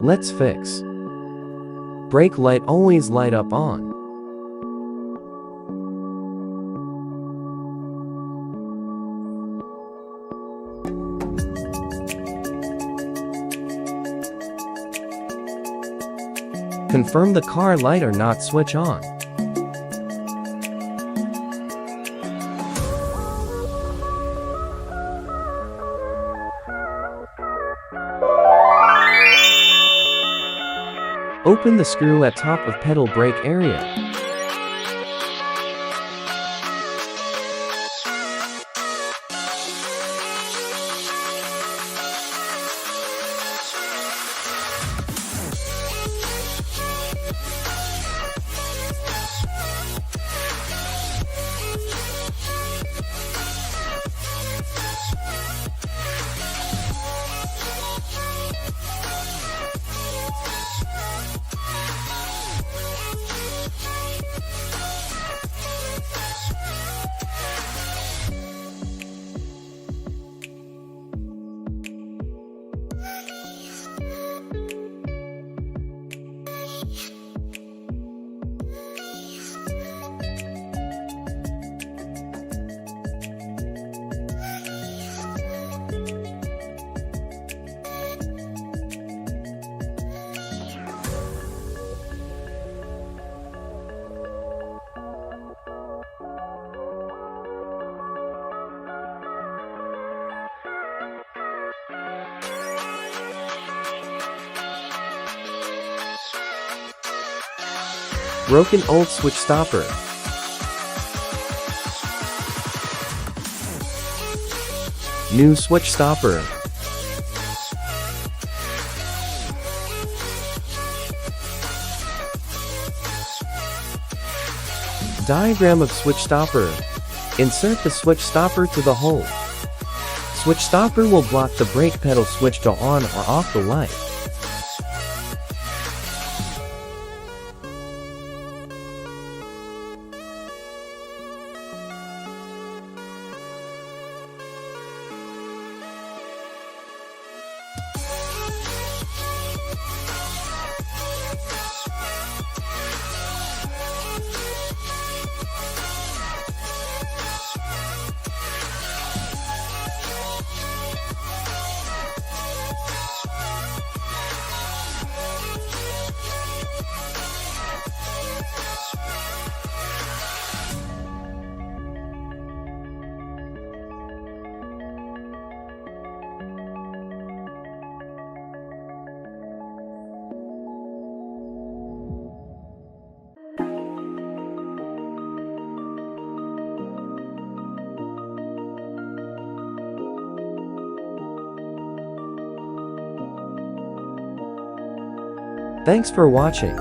Let's fix. Brake light always light up on. Confirm the car light or not switch on. Open the screw at top of pedal brake area. Broken old switch stopper. New switch stopper. Diagram of switch stopper. Insert the switch stopper to the hole. Switch stopper will block the brake pedal switch to on or off the light. Thanks for watching.